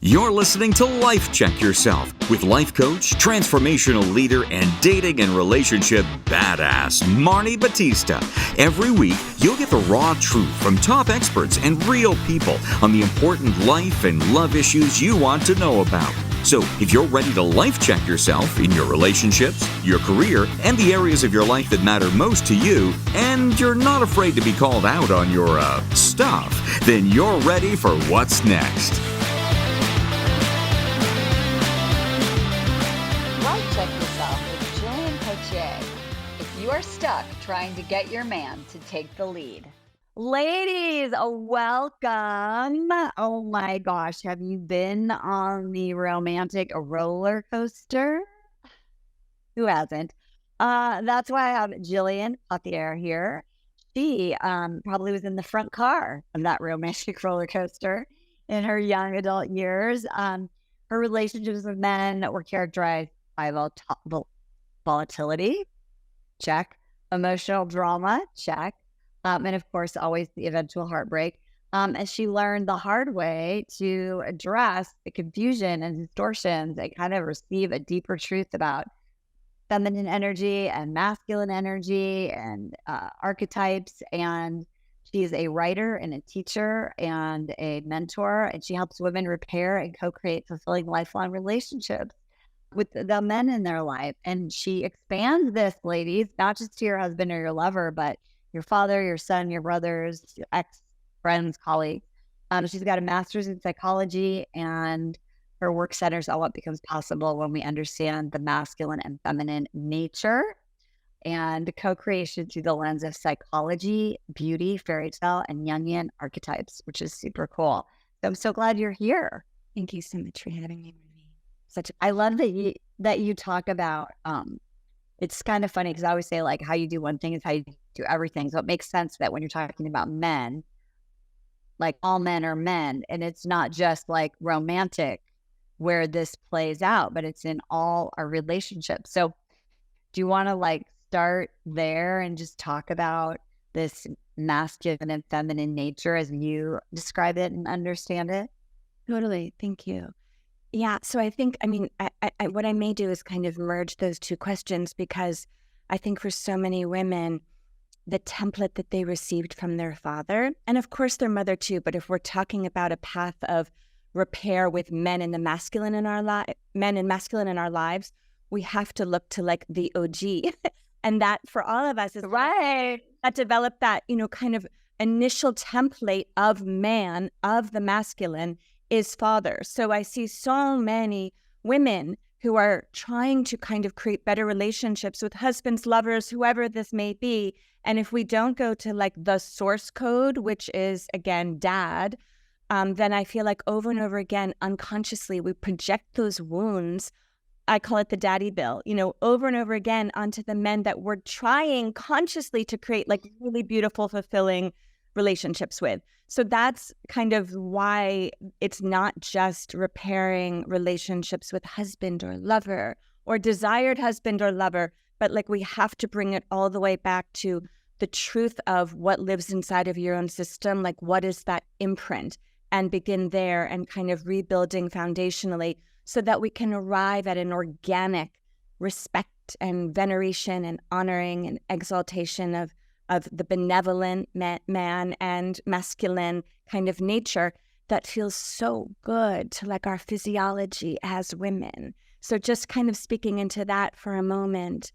You're listening to Life Check Yourself with life coach, transformational leader, and dating and relationship badass, Marni Battista. Every week, you'll get the raw truth from top experts and real people on the important life and love issues you want to know about. So, if you're ready to life check yourself in your relationships, your career, and the areas of your life that matter most to you, and you're not afraid to be called out on your, stuff, then you're ready for what's next. Check yourself with Gillian Pothier. If you are stuck trying to get your man to take the lead. Ladies, welcome. Oh my gosh, have you been on the romantic roller coaster? Who hasn't? That's why I have Gillian Pothier here. She probably was in the front car of that romantic roller coaster in her young adult years. Her relationships with men were characterized by volatility, check. Emotional drama, check. And of course, always the eventual heartbreak. And she learned the hard way to address the confusion and distortions and kind of receive a deeper truth about feminine energy and masculine energy and archetypes. And she's a writer and a teacher and a mentor, and she helps women repair and co-create fulfilling lifelong relationships with the men in their life. And she expands this, ladies, not just to your husband or your lover, but your father, your son, your brothers, your ex-friends, colleagues. She's got a master's in psychology, and her work centers on what becomes possible when we understand the masculine and feminine nature and co-creation through the lens of psychology, beauty, fairy tale, and Jungian archetypes, which is super cool. So I'm so glad you're here. Thank you so much for having me. I love that you talk about, it's kind of funny because I always say like how you do one thing is how you do everything. So it makes sense that when you're talking about men, like all men are men, and it's not just like romantic where this plays out, but it's in all our relationships. So do you want to like start there and just talk about this masculine and feminine nature as you describe it and understand it? Totally. Thank you. Yeah. So I think, what I may do is kind of merge those two questions, because I think for so many women, the template that they received from their father, and of course their mother too, but if we're talking about a path of repair with men and masculine in our lives, we have to look to like the OG. And that for all of us is right. That developed that, kind of initial template of man, of the masculine, is father. So I see so many women who are trying to kind of create better relationships with husbands, lovers, whoever this may be. And if we don't go to like the source code, which is again, dad, then I feel like over and over again, unconsciously, we project those wounds. I call it the daddy bill, over and over again onto the men that we're trying consciously to create like really beautiful, fulfilling relationships with. So that's kind of why it's not just repairing relationships with husband or lover or desired husband or lover, but like we have to bring it all the way back to the truth of what lives inside of your own system. Like, what is that imprint? And begin there and kind of rebuilding foundationally so that we can arrive at an organic respect and veneration and honoring and exaltation of the benevolent man and masculine kind of nature that feels so good to like our physiology as women. So just kind of speaking into that for a moment.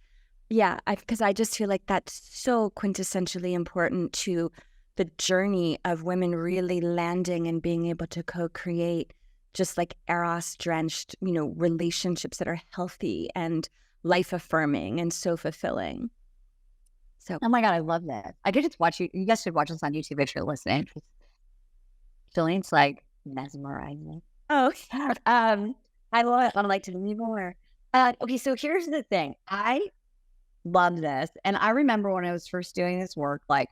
Yeah, because I just feel like that's so quintessentially important to the journey of women really landing and being able to co-create just like eros-drenched, relationships that are healthy and life-affirming and so fulfilling. So, oh my God, I love that. I could just watch you. You guys should watch us on YouTube if you're listening. Jillian's like mesmerizing. Oh, I love it. I'd like to know more. Okay, so here's the thing. I love this, and I remember when I was first doing this work, like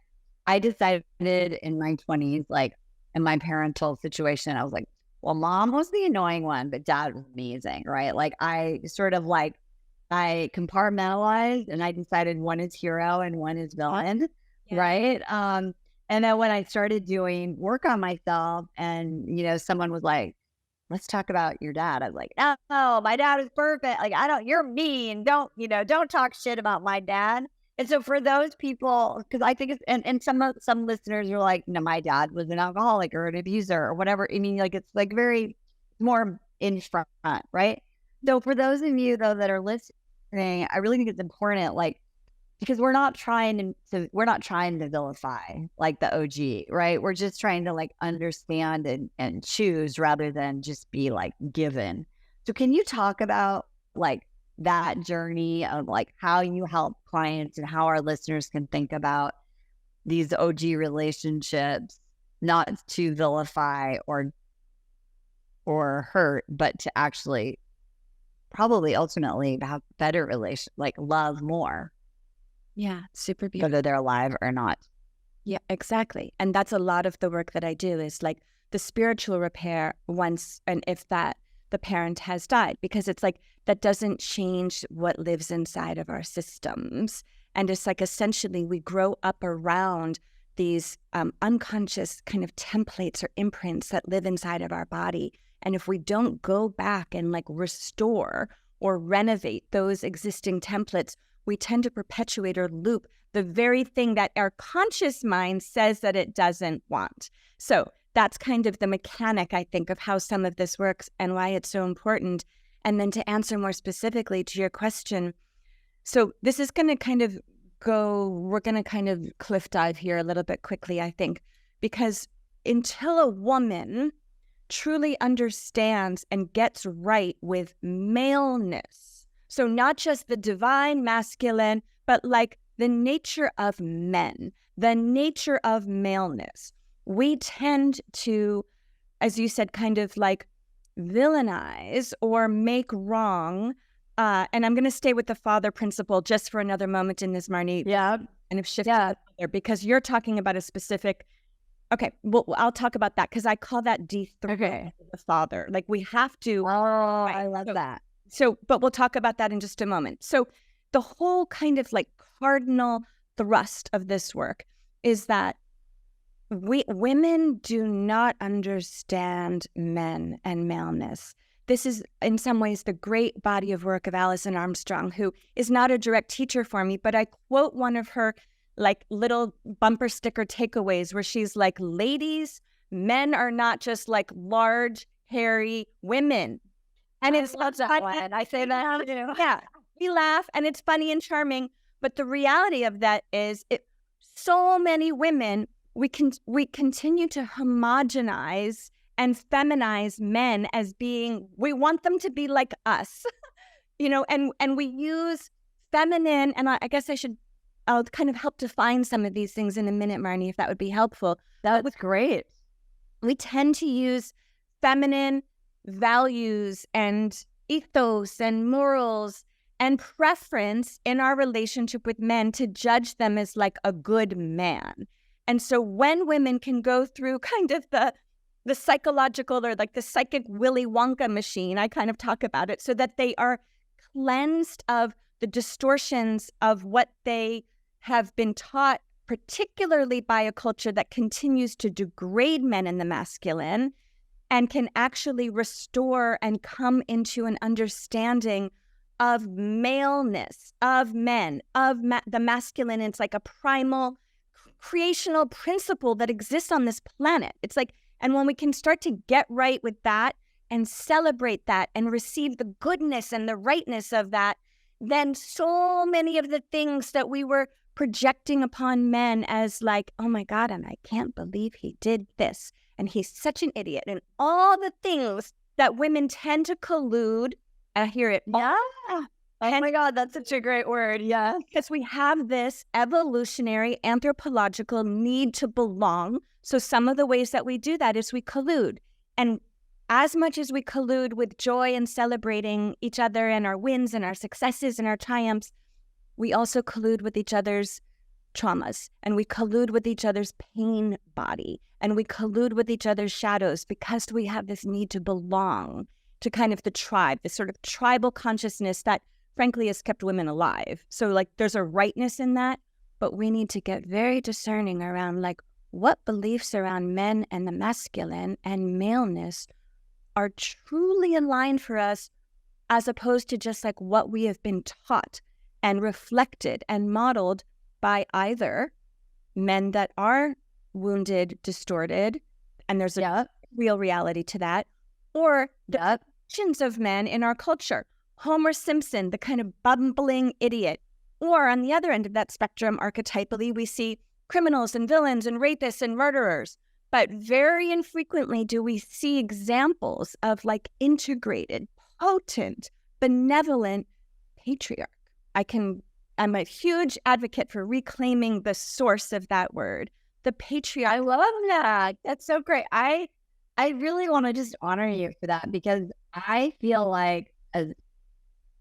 I decided in my 20s, like in my parental situation, I was like, well, mom was the annoying one, but dad was amazing, right? Like I sort of like I compartmentalized and I decided one is hero and one is villain, right? And then when I started doing work on myself and, someone was like, let's talk about your dad. I was like, no, my dad is perfect. Like, you're mean. Don't talk shit about my dad. And so for those people, because I think and some listeners are like, no, my dad was an alcoholic or an abuser or whatever. I mean, like, it's like very more in front, right? So for those of you though that are listening, I really think it's important, like, because we're not trying to vilify like the OG, right? We're just trying to like understand and choose rather than just be like given. So can you talk about like that journey of like how you help clients and how our listeners can think about these OG relationships, not to vilify or hurt, but to actually probably ultimately have better like love more, Yeah, super beautiful. whether they're alive or not. Yeah, exactly. And that's a lot of the work that I do is like the spiritual repair once and if that the parent has died, because it's like that doesn't change what lives inside of our systems. And it's like essentially we grow up around these unconscious kind of templates or imprints that live inside of our body. And if we don't go back and like restore or renovate those existing templates, we tend to perpetuate or loop the very thing that our conscious mind says that it doesn't want. So that's kind of the mechanic, I think, of how some of this works and why it's so important. And then to answer more specifically to your question, so this is going to kind of we're going to kind of cliff dive here a little bit quickly, I think, because until a woman truly understands and gets right with maleness, so not just the divine masculine, but like the nature of men, the nature of maleness, we tend to, as you said, kind of like villainize or make wrong. And I'm going to stay with the father principle just for another moment in this, Marni. Yeah. And if shift there, because you're talking about a specific. Okay, well, I'll talk about that because I call that dethroning the father. Like we have to. Oh, right. I love that. So, but we'll talk about that in just a moment. So the whole kind of like cardinal thrust of this work is that women do not understand men and maleness. This is in some ways the great body of work of Alison Armstrong, who is not a direct teacher for me, but I quote one of her like little bumper sticker takeaways where she's like, ladies, men are not just like large, hairy women. And it's love that one. I say that too. Yeah, we laugh and it's funny and charming. But the reality of that is so many women, we continue to homogenize and feminize men as being, we want them to be like us, and we use feminine, and I guess I'll kind of help define some of these things in a minute, Marni, if that would be helpful. That was great. We tend to use feminine values and ethos and morals and preference in our relationship with men to judge them as like a good man. And so when women can go through kind of the psychological or like the psychic Willy Wonka machine, I kind of talk about it, so that they are cleansed of the distortions of what they have been taught, particularly by a culture that continues to degrade men and the masculine, and can actually restore and come into an understanding of maleness, of men, of the masculine. It's like a primal creational principle that exists on this planet. It's like, and when we can start to get right with that and celebrate that and receive the goodness and the rightness of that, then so many of the things that we were projecting upon men as like, oh my God, and I can't believe he did this, and he's such an idiot, and all the things that women tend to collude. I hear it. Yeah. Oh my God, that's such a great word. Yeah. Because we have this evolutionary, anthropological need to belong. So some of the ways that we do that is we collude. And as much as we collude with joy and celebrating each other and our wins and our successes and our triumphs, we also collude with each other's traumas, and we collude with each other's pain body, and we collude with each other's shadows because we have this need to belong to kind of the tribe, this sort of tribal consciousness that frankly has kept women alive. So like there's a rightness in that, but we need to get very discerning around like what beliefs around men and the masculine and maleness are truly aligned for us, as opposed to just like what we have been taught and reflected and modeled by either men that are wounded, distorted, and there's a real reality to that, or the actions of men in our culture. Homer Simpson, the kind of bumbling idiot. Or on the other end of that spectrum, archetypally, we see criminals and villains and rapists and murderers. But very infrequently do we see examples of like integrated, potent, benevolent patriarch. I'm a huge advocate for reclaiming the source of that word, the patriarch. I love that. That's so great. I really want to just honor you for that, because I feel like,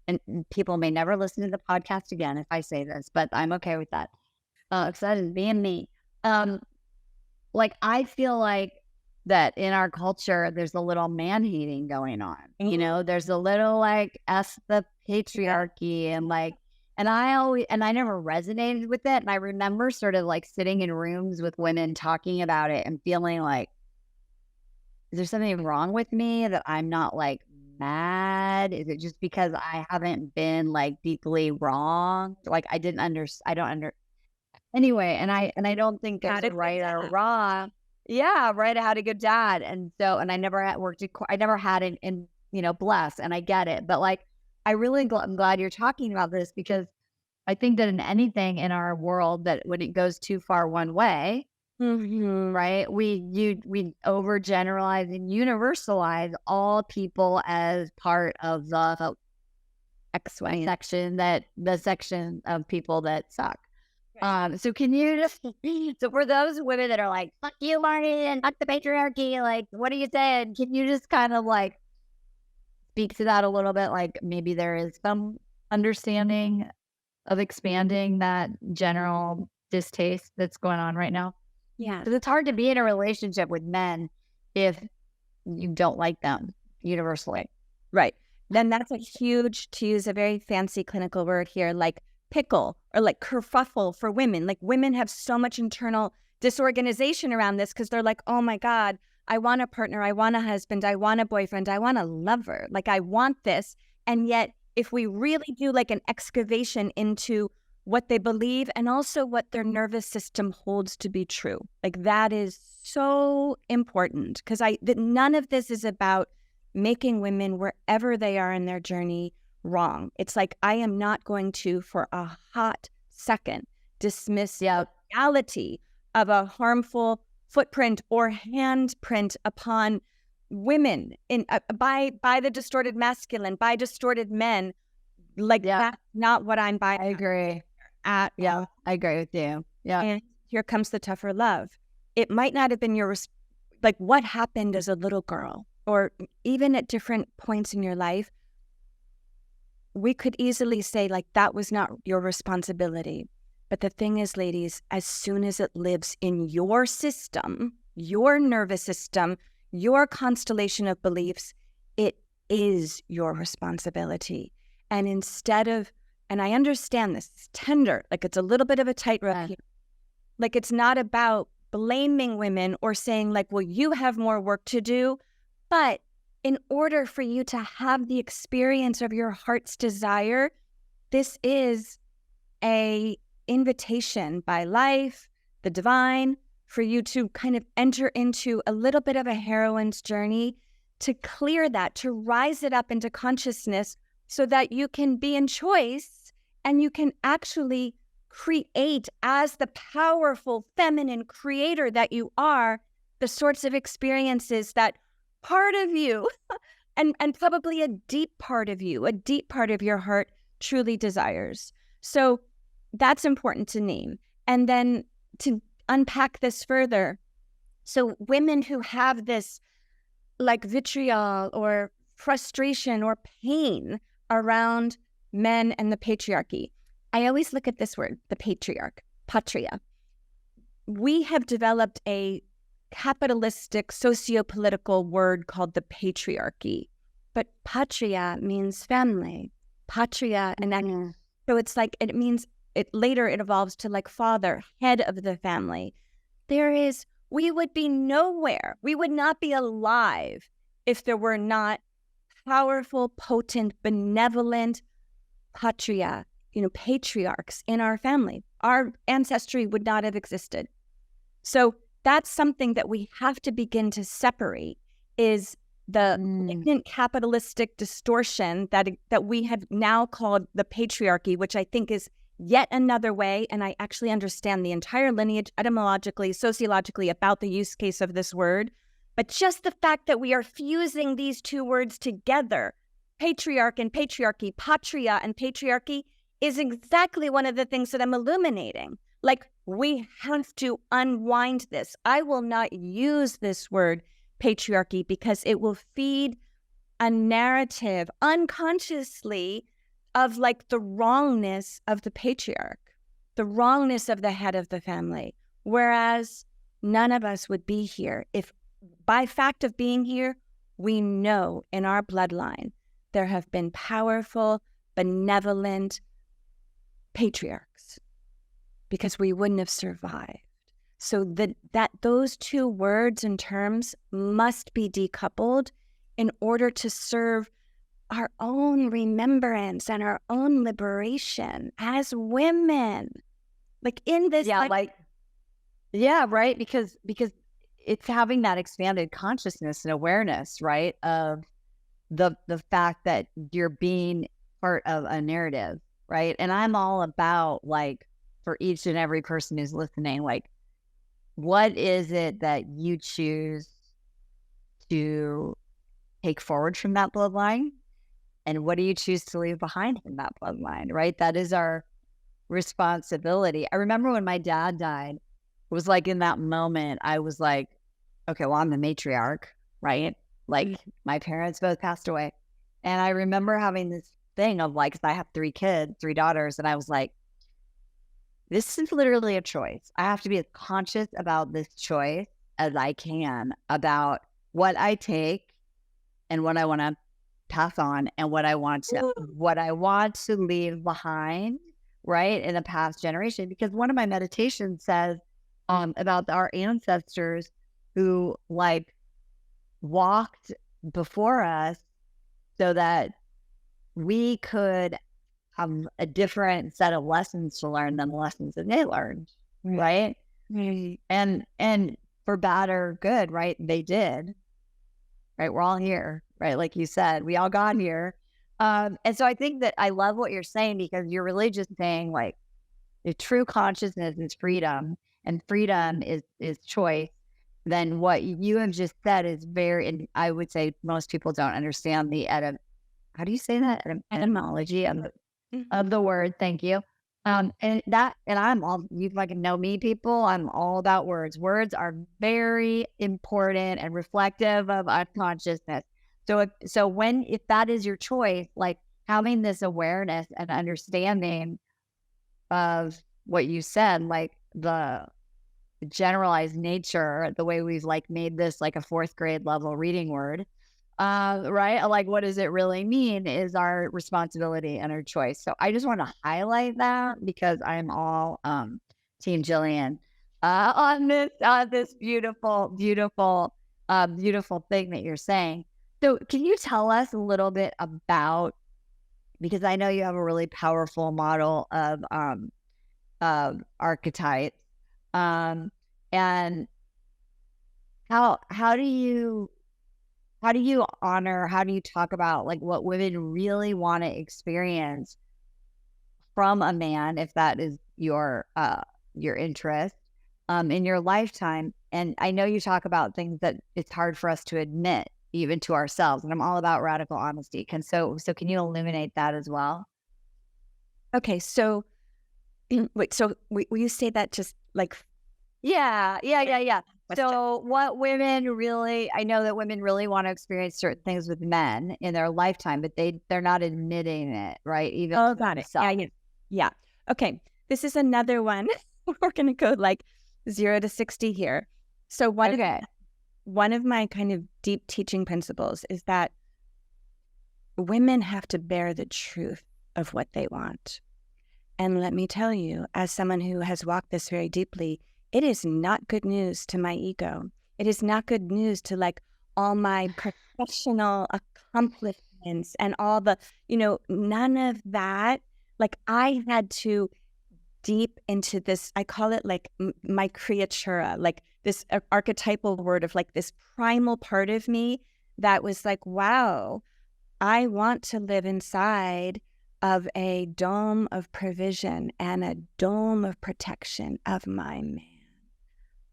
and people may never listen to the podcast again if I say this, but I'm okay with that. Because that is being me. Like, I feel like that in our culture, there's a little man-hating going on. You know, there's a little like the patriarchy, and like, and I never resonated with it. And I remember sort of like sitting in rooms with women talking about it and feeling like, is there something wrong with me that I'm not like mad? Is it just because I haven't been like deeply wrong? Like I don't anyway, and I don't think there's right or wrong. Yeah, right. I had a good dad. And so, and I never had I never had it in, bless, and I get it. But like, I'm glad you're talking about this, because I think that in anything in our world, that when it goes too far one way, right, we overgeneralize and universalize all people as part of the XY section, the section of people that suck. So can you just, so for those women that are like, fuck you, Marni, and fuck the patriarchy, like, what are you saying? Can you just kind of like speak to that a little bit? Like maybe there is some understanding of expanding that general distaste that's going on right now. Yeah. Because it's hard to be in a relationship with men if you don't like them universally. Right. Then that's a huge, to use a very fancy clinical word here, like pickle or like kerfuffle for women. Like women have so much internal disorganization around this because they're like, oh my God, I want a partner, I want a husband, I want a boyfriend, I want a lover. Like I want this. And yet if we really do like an excavation into what they believe and also what their nervous system holds to be true, like that is so important, because none of this is about making women wherever they are in their journey wrong. It's like, I am not going to, for a hot second, dismiss the reality of a harmful footprint or handprint upon women by the distorted masculine, by distorted men. Like that's not what I'm buying. I agree. I agree with you. Yeah. And here comes the tougher love. It might not have been like what happened as a little girl, or even at different points in your life. We could easily say like that was not your responsibility. But the thing is, ladies, as soon as it lives in your system, your nervous system, your constellation of beliefs, it is your responsibility. And instead of, and I understand this, it's tender, like it's a little bit of a tightrope here. Like it's not about blaming women or saying like, well, you have more work to do. But in order for you to have the experience of your heart's desire, this is a invitation by life, the divine, for you to kind of enter into a little bit of a heroine's journey to clear that, to rise it up into consciousness so that you can be in choice and you can actually create, as the powerful feminine creator that you are, the sorts of experiences that part of you and probably a deep part of you, a deep part of your heart truly desires. So that's important to name. And then to unpack this further. So women who have this like vitriol or frustration or pain around men and the patriarchy. I always look at this word, the patriarch, patria. We have developed a capitalistic socio-political word called the patriarchy, but patria means family. Patria, and so it's like it means it later it evolves to like father, head of the family. We would be nowhere. We would not be alive if there were not powerful, potent, benevolent patriarchs in our family. Our ancestry would not have existed. So that's something that we have to begin to separate, is the malignant capitalistic distortion that we have now called the patriarchy, which I think is yet another way, and I actually understand the entire lineage etymologically, sociologically about the use case of this word. But just the fact that we are fusing these two words together, patriarch and patriarchy, patria and patriarchy, is exactly one of the things that I'm illuminating. Like, we have to unwind this. I will not use this word patriarchy because it will feed a narrative unconsciously of like the wrongness of the patriarch, the wrongness of the head of the family. Whereas none of us would be here if, by fact of being here, we know in our bloodline there have been powerful, benevolent patriarchs, because we wouldn't have survived. So that those two words and terms must be decoupled in order to serve our own remembrance and our own liberation as women. Like in this, right? Because it's having that expanded consciousness and awareness, right, of the fact that you're being part of a narrative, right? And I'm all about, like, for each and every person who's listening, like, what is it that you choose to take forward from that bloodline? And what do you choose to leave behind in that bloodline, right? That is our responsibility. I remember when my dad died, it was like in that moment, I was like, okay, well, I'm the matriarch, right? Like, my parents both passed away. And I remember having this thing of like, 'cause I have 3 kids, 3 daughters. And I was like, this is literally a choice. I have to be as conscious about this choice as I can about what I take and what I want to pass on and what I want to leave behind, right, in the past generation. Because one of my meditations says about our ancestors who like walked before us so that we could have a different set of lessons to learn than the lessons that they learned, right? And for bad or good, right? They did, right? We're all here, right? Like you said, we all got here. And so I think that I love what you're saying, because you're really just saying, like, the true consciousness is freedom, and freedom is choice. Then what you have just said is very, and I would say most people don't understand the how do you say that? Etymology of the word. Thank you. And I'm all, you fucking know me, people. I'm all about words. Words are very important and reflective of unconsciousness. So if that is your choice, like having this awareness and understanding of what you said, like the generalized nature, the way we've like made this like a 4th grade level reading word, right? Like, what does it really mean is our responsibility and our choice. So I just want to highlight that, because I'm all Team Gillian on this beautiful thing that you're saying. So can you tell us a little bit about, because I know you have a really powerful model of archetypes, and how do you honor, how do you talk about like what women really want to experience from a man, if that is your interest, in your lifetime? And I know you talk about things that it's hard for us to admit even to ourselves, and I'm all about radical honesty. So can you illuminate that as well? Okay, so wait, so will you say that just like? Yeah. So what women really, I know that women really want to experience certain things with men in their lifetime, but they're not admitting it, right? Even got it. Yeah. Okay. This is another one. We're going to go like 0 to 60 here. So one of my kind of deep teaching principles is that women have to bear the truth of what they want. And let me tell you, as someone who has walked this very deeply, it is not good news to my ego. It is not good news to like all my professional accomplishments and all the, none of that. Like I had to deep into this, I call it like my creatura, like this archetypal word of like this primal part of me that was like, wow, I want to live inside of a dome of provision and a dome of protection of my man.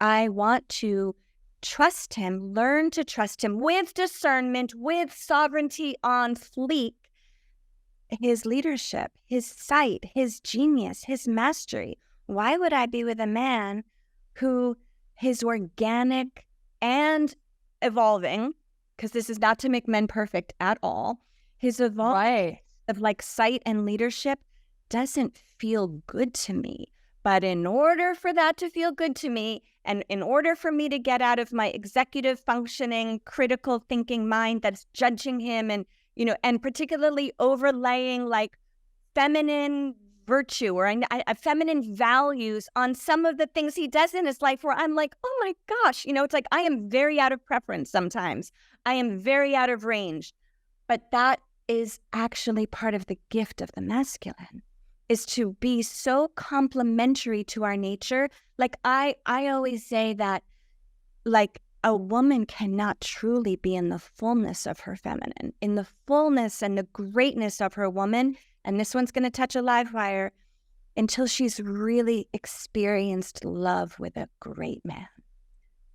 I want to trust him, learn to trust him with discernment, with sovereignty on fleek, his leadership, his sight, his genius, his mastery. Why would I be with a man who his organic and evolving, because this is not to make men perfect at all, his evolving of like sight and leadership doesn't feel good to me. But in order for that to feel good to me, and in order for me to get out of my executive functioning, critical thinking mind that's judging him and, and particularly overlaying like feminine virtue or feminine values on some of the things he does in his life where I'm like, oh my gosh, it's like I am very out of preference sometimes. I am very out of range. But that is actually part of the gift of the masculine, is to be so complementary to our nature. Like I always say that like a woman cannot truly be in the fullness of her feminine, in the fullness and the greatness of her woman. And this one's going to touch a live wire until she's really experienced love with a great man.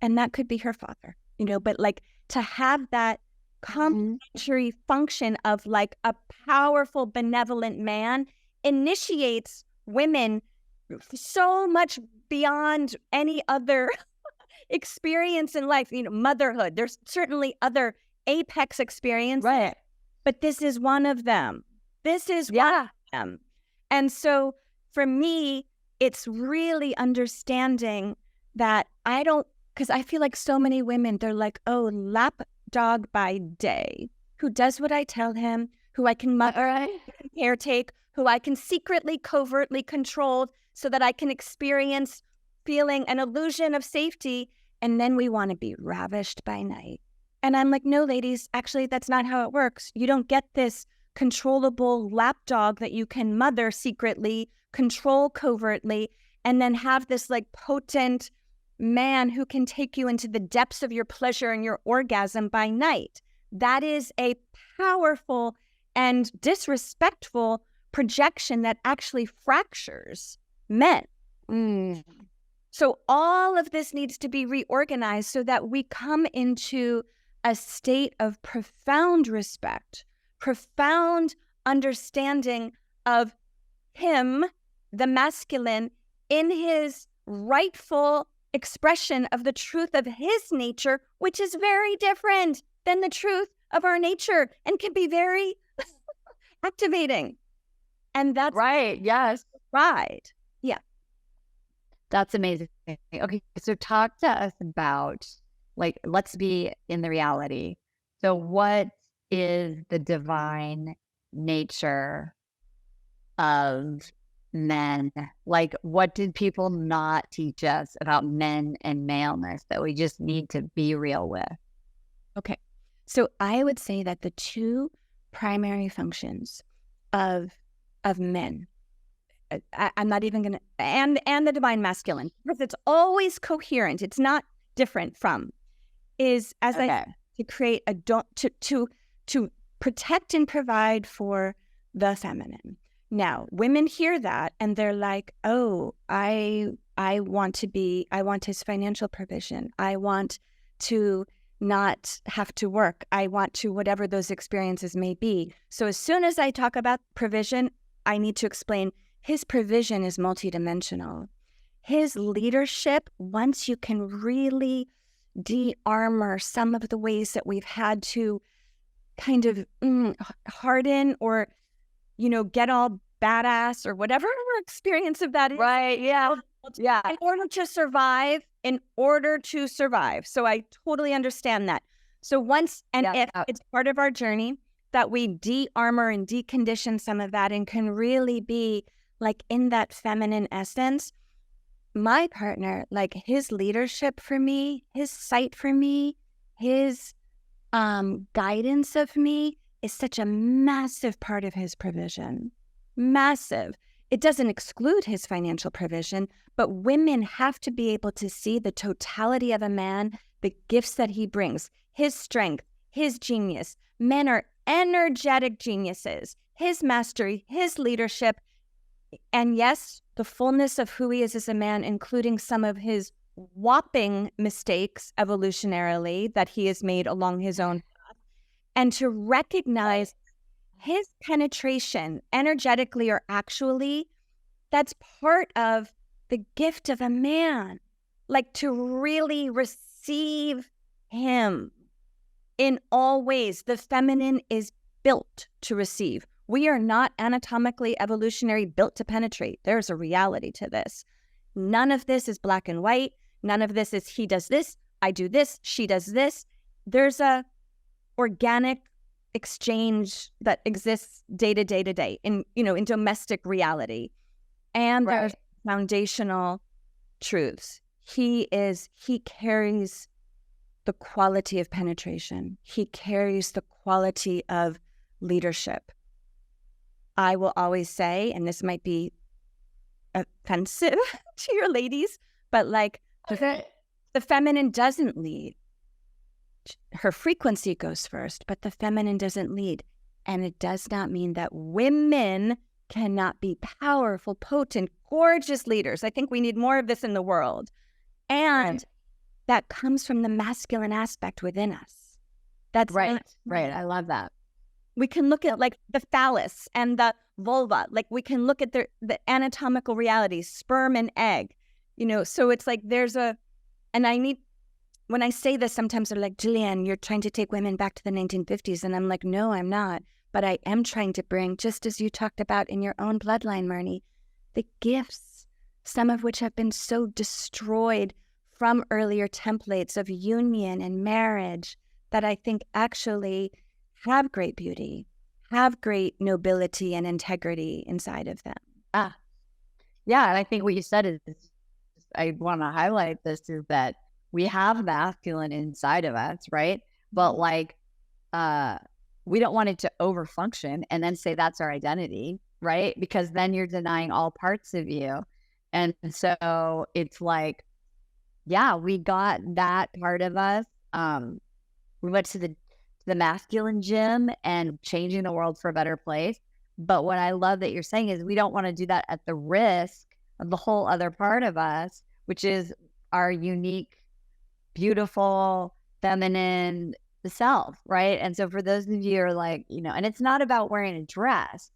And that could be her father, but like to have that complementary function of like a powerful, benevolent man initiates women so much beyond any other experience in life, motherhood. There's certainly other apex experiences, right? But this is one of them. This is one of them. And so for me, it's really understanding that because I feel like so many women, they're like, oh, lapdog by day, who does what I tell him, who I can mother, caretake, who I can secretly, covertly control so that I can experience feeling an illusion of safety. And then we want to be ravished by night. And I'm like, no, ladies, actually, that's not how it works. You don't get this controllable lapdog that you can mother secretly, control covertly, and then have this like potent man who can take you into the depths of your pleasure and your orgasm by night. That is a powerful and disrespectful projection that actually fractures men. So all of this needs to be reorganized so that we come into a state of profound respect, profound understanding of him, the masculine, in his rightful expression of the truth of his nature, which is very different than the truth of our nature and can be very activating. And that's right. Yes. Right. Yeah. That's amazing. Okay. So talk to us about, like, let's be in the reality. So what is the divine nature of men? Like, what did people not teach us about men and maleness that we just need to be real with? Okay. So I would say that the two primary functions of men, I'm not even going to, and the divine masculine, because it's always coherent. It's not different from, is as I to create a to protect and provide for the feminine. Now, women hear that and they're like, oh, I want his financial provision. I want to not have to work. I want to, whatever those experiences may be. So as soon as I talk about provision, I need to explain his provision is multidimensional. His leadership, once you can really de-armor some of the ways that we've had to kind of harden or, get all badass or whatever our experience of that is. Right. Yeah. Yeah. In order to survive. So I totally understand that. So once, if it's part of our journey that we de-armor and decondition some of that and can really be like in that feminine essence, my partner, like his leadership for me, his sight for me, his guidance of me is such a massive part of his provision. Massive. It doesn't exclude his financial provision, but women have to be able to see the totality of a man, the gifts that he brings, his strength, his genius. Men are energetic geniuses, his mastery, his leadership, and yes, the fullness of who he is as a man, including some of his whopping mistakes evolutionarily that he has made along his own path, and to recognize his penetration, energetically or actually, that's part of the gift of a man. Like to really receive him in all ways. The feminine is built to receive. We are not anatomically, evolutionary built to penetrate. There's a reality to this. None of this is black and white. None of this is he does this, I do this, she does this. There's a organic exchange that exists day to day in, in domestic reality. And there's foundational truths. He carries the quality of penetration. He carries the quality of leadership. I will always say, and this might be offensive to your ladies, but like the feminine doesn't lead. Her frequency goes first, but the feminine doesn't lead. And it does not mean that women cannot be powerful, potent, gorgeous leaders. I think we need more of this in the world. And that comes from the masculine aspect within us. That's right. I love that. We can look at like the phallus and the vulva. Like we can look at the anatomical realities, sperm and egg, so it's like when I say this, sometimes they're like, Gillian, you're trying to take women back to the 1950s. And I'm like, no, I'm not. But I am trying to bring, just as you talked about in your own bloodline, Marni, the gifts, some of which have been so destroyed from earlier templates of union and marriage that I think actually have great beauty, have great nobility and integrity inside of them. Yeah. And I think what you said is, I want to highlight this, is that we have masculine inside of us, right? But like, we don't want it to overfunction and then say that's our identity, right? Because then you're denying all parts of you. And so it's like, yeah, we got that part of us. We went to the masculine gym and changing the world for a better place. But what I love that you're saying is we don't want to do that at the risk of the whole other part of us, which is our unique, beautiful, feminine self, right? And so for those of you who are like, and it's not about wearing a dress,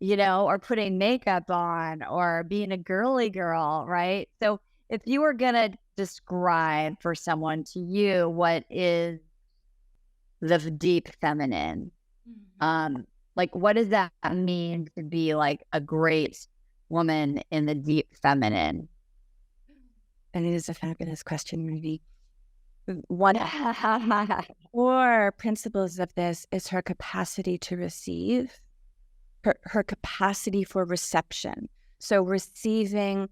or putting makeup on or being a girly girl, right? So if you were going to describe for someone to you what is the deep feminine, like what does that mean to be like a great woman in the deep feminine? And it is a fabulous question, Ruby. One core principles of this is her capacity to receive, her capacity for reception. So receiving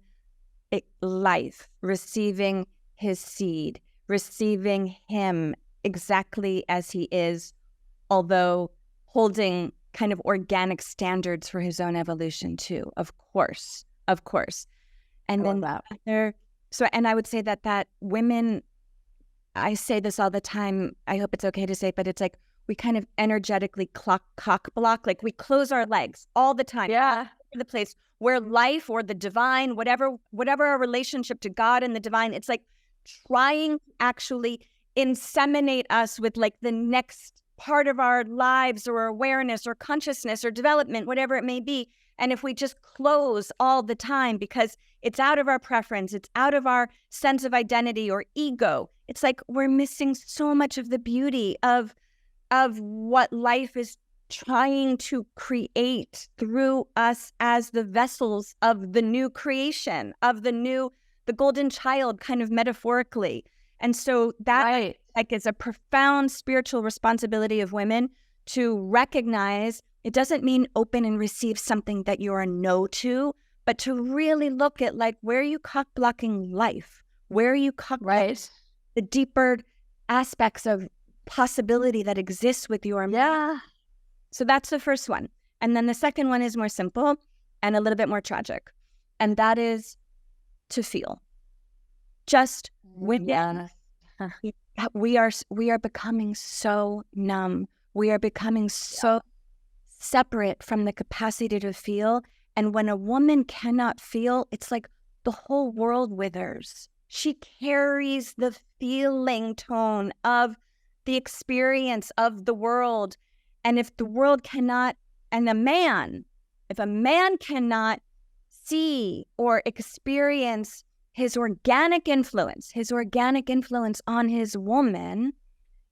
life, receiving his seed, receiving him exactly as he is, although holding kind of organic standards for his own evolution too, of course. And then and I would say that women, I say this all the time, I hope it's okay to say, but it's like we kind of energetically cock block, like we close our legs all the time. Yeah. The place where life or the divine, whatever our relationship to God and the divine, it's like trying to actually inseminate us with like the next part of our lives or awareness or consciousness or development, whatever it may be. And if we just close all the time because it's out of our preference, it's out of our sense of identity or ego, it's like we're missing so much of the beauty of what life is trying to create through us as the vessels of the new creation, of the golden child, kind of metaphorically. And so that like is a profound spiritual responsibility of women to recognize. It doesn't mean open and receive something that you're a no to, but to really look at like, where are you cock blocking life? Where are you cock blocking the deeper aspects of possibility that exists with your man. Yeah. So that's the first one. And then the second one is more simple and a little bit more tragic. And that is to feel. Just women. Yes. We are becoming so numb. We are becoming so separate from the capacity to feel. And when a woman cannot feel, it's like the whole world withers. She carries the feeling tone of the experience of the world. And if the world cannot, and if a man cannot see or experience his organic influence on his woman,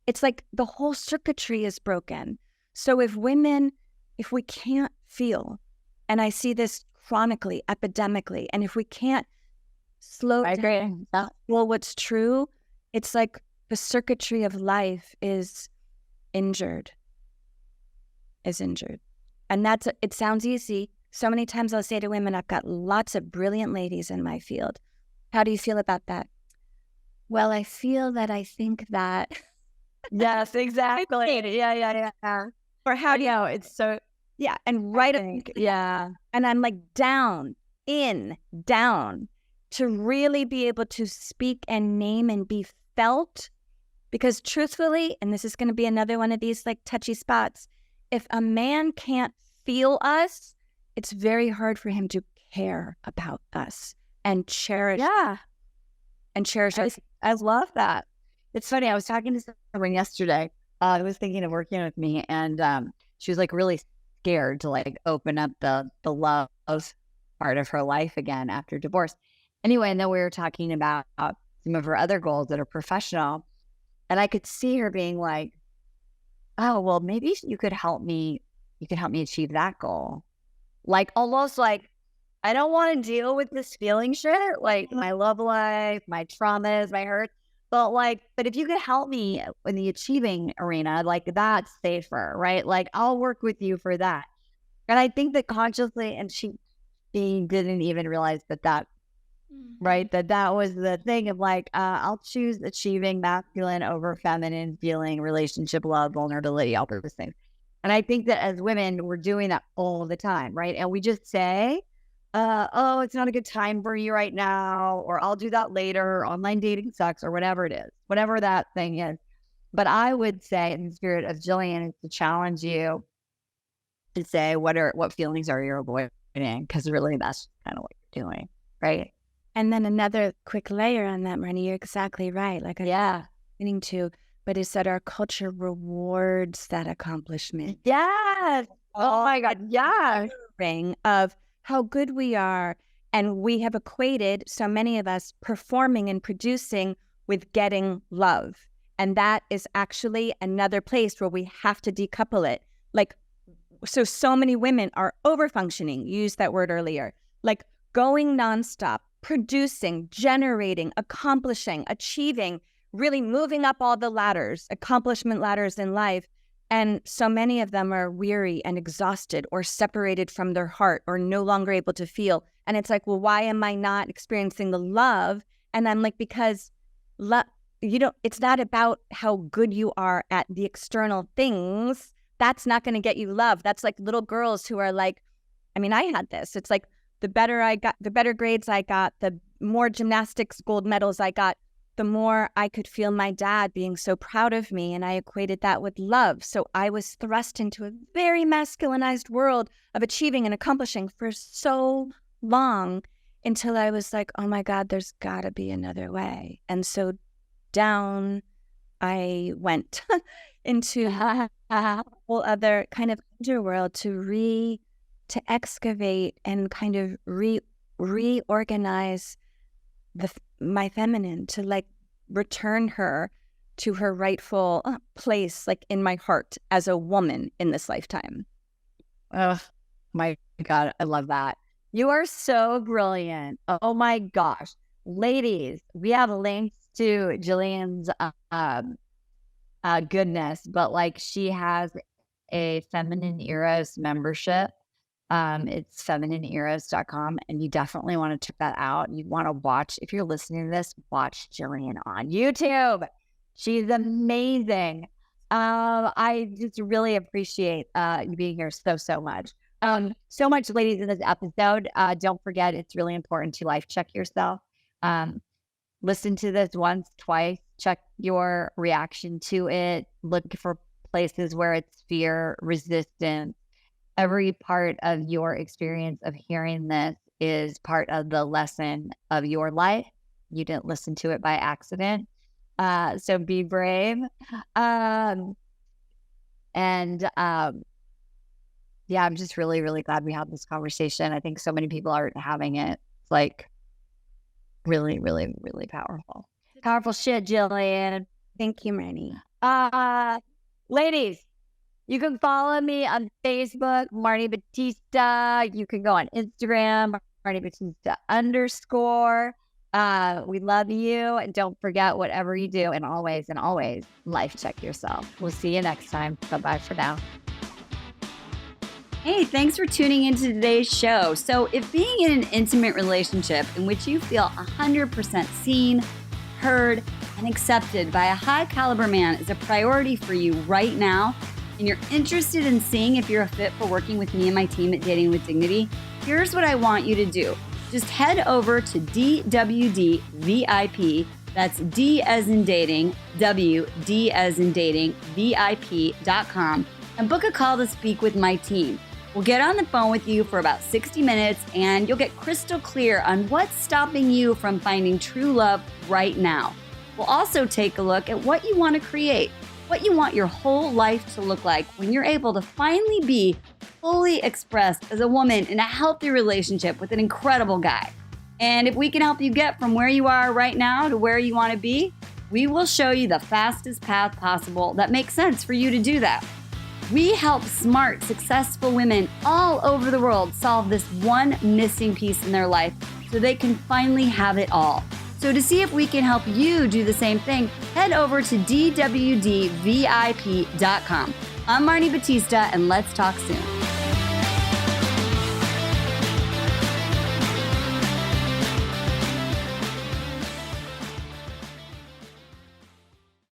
it's like the whole circuitry is broken. So if we can't feel, and I see this chronically, epidemically, and if we can't slow down, well, what's true, it's like the circuitry of life is injured. And it sounds easy. So many times I'll say to women, I've got lots of brilliant ladies in my field. How do you feel about that? Well, I think that. Yes, exactly. Yeah. Or how do you know? It's so, yeah. And yeah. And I'm like down to really be able to speak and name and be felt. Because truthfully, and this is going to be another one of these like touchy spots, if a man can't feel us, it's very hard for him to care about us and cherish. Yeah. And cherish us. I love that. It's funny. I was talking to someone yesterday who was thinking of working with me, and she was like really scared to like open up the love part of her life again after divorce. Anyway, and then we were talking about some of her other goals that are professional, and I could see her being like, "Oh, well, maybe you could help me. You could help me achieve that goal." Like almost like, I don't want to deal with this feeling shit, like my love life, my traumas, my hurts. But if you could help me in the achieving arena, like that's safer, right? Like I'll work with you for that. And I think that consciously, and she didn't even realize that, right? That was the thing of like, I'll choose achieving masculine over feminine feeling, relationship, love, vulnerability, all those things. And I think that as women, we're doing that all the time, right? And we just say, oh, it's not a good time for you right now, or I'll do that later, online dating sucks, or whatever it is, whatever that thing is. But I would say, in the spirit of Gillian, is to challenge you to say, what feelings are you avoiding? Because really, that's kind of what you're doing, right? And then another quick layer on that, Marni, you're exactly right. Like I'm beginning to, but it's that our culture rewards that accomplishment. Yes. Oh my God. Yes. Ring of how good we are. And we have equated, so many of us, performing and producing with getting love. And that is actually another place where we have to decouple it. Like, so many women are over-functioning, you used that word earlier, like going nonstop, producing, generating, accomplishing, achieving, really moving up all the ladders, accomplishment ladders in life. And so many of them are weary and exhausted or separated from their heart or no longer able to feel. And it's like, well, why am I not experiencing the love? And I'm like, because it's not about how good you are at the external things. That's not going to get you love. That's like little girls who are like, I mean, I had this. It's like the better grades I got, the more gymnastics gold medals I got, the more I could feel my dad being so proud of me. And I equated that with love. So I was thrust into a very masculinized world of achieving and accomplishing for so long until I was like, oh my God, there's got to be another way. And so down I went into a whole other kind of underworld to excavate and kind of reorganize my feminine, to like return her to her rightful place, like in my heart as a woman in this lifetime. Oh my God, I love that. You are so brilliant. Oh my gosh. Ladies, we have links to Gillian's goodness, but like she has a Feminine Eros membership. It's feminineeros.com, and you definitely want to check that out. You want to watch, if you're listening to this, watch Gillian on YouTube. She's amazing. I just really appreciate you being here so much. So much, ladies, in this episode. Don't forget, it's really important to life check yourself. Listen to this once, twice, check your reaction to it. Look for places where it's fear, resistance. Every part of your experience of hearing this is part of the lesson of your life. You didn't listen to it by accident. So be brave. Yeah, I'm just really glad we had this conversation. I think so many people aren't having it. It's like really powerful. Powerful shit, Gillian. Thank you, Marni. Ladies, you can follow me on Facebook, Marni Battista. You can go on Instagram, Marni Battista _. We love you. And don't forget, whatever you do, and always, life check yourself. We'll see you next time. Bye-bye for now. Hey, thanks for tuning into today's show. So if being in an intimate relationship in which you feel 100% seen, heard, and accepted by a high caliber man is a priority for you right now, and you're interested in seeing if you're a fit for working with me and my team at Dating with Dignity, here's what I want you to do. Just head over to DWD VIP, that's D as in dating, W, D as in dating, VIP.com, and book a call to speak with my team. We'll get on the phone with you for about 60 minutes and you'll get crystal clear on what's stopping you from finding true love right now. We'll also take a look at what you want to create, what you want your whole life to look like when you're able to finally be fully expressed as a woman in a healthy relationship with an incredible guy. And if we can help you get from where you are right now to where you want to be, we will show you the fastest path possible that makes sense for you to do that. We help smart, successful women all over the world solve this one missing piece in their life so they can finally have it all. So to see if we can help you do the same thing, head over to DWDVIP.com. I'm Marni Battista, and let's talk soon.